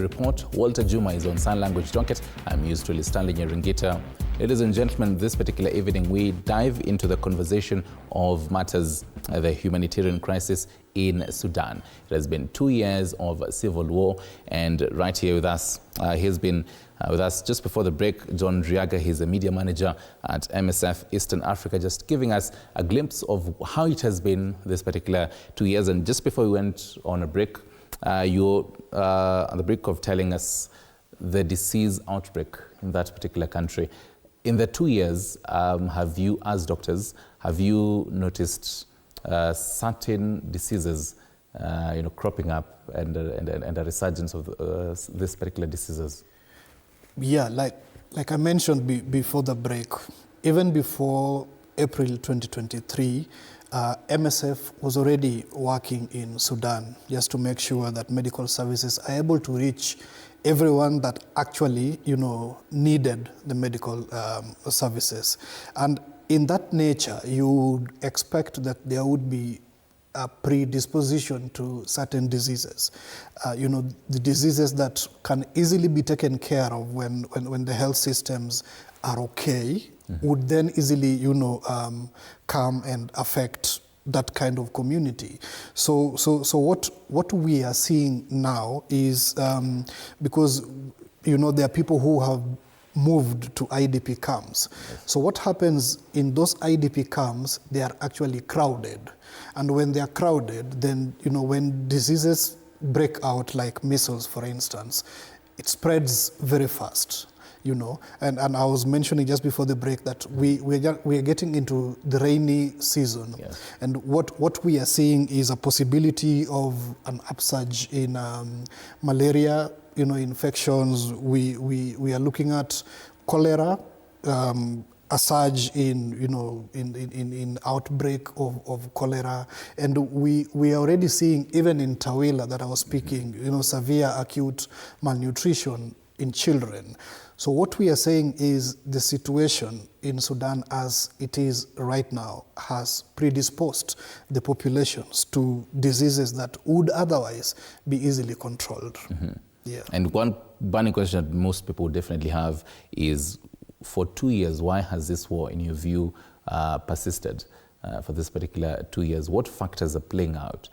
Report. Walter Juma is on sign language docket. I'm used to Stanley Nyeringita. Ladies and gentlemen, this particular evening we dive into the conversation of matters, the humanitarian crisis in Sudan. It has been 2 years of civil war, and right here with us, he's been with us just before the break, John Riaga. He's a media manager at MSF Eastern Africa, just giving us a glimpse of how it has been this particular 2 years. And just before we went on a break, you're on the brink of telling us the disease outbreak in that particular country. In the 2 years, have you, as doctors, have you noticed certain diseases, cropping up and a resurgence of these particular diseases? Yeah, like I mentioned before the break, even before April 2023, MSF was already working in Sudan just to make sure that medical services are able to reach everyone that actually, needed the medical services. And in that nature, you would expect that there would be a predisposition to certain diseases. The diseases that can easily be taken care of when the health systems are okay, would then easily, come and affect that kind of community. So what we are seeing now is because there are people who have moved to IDP camps. So what happens in those IDP camps? They are actually crowded, and when they are crowded, then when diseases break out, like measles, for instance, it spreads very fast. And I was mentioning just before the break that we are getting into the rainy season. Yes. And what we are seeing is a possibility of an upsurge in malaria, infections. We are looking at cholera, a surge in outbreak of cholera, and we are already seeing, even in Tawila that I was speaking, severe acute malnutrition in children. So what we are saying is the situation in Sudan as it is right now has predisposed the populations to diseases that would otherwise be easily controlled. Yeah. And one burning question that most people definitely have is, for 2 years, why has this war, in your view, persisted for this particular 2 years? What factors are playing out?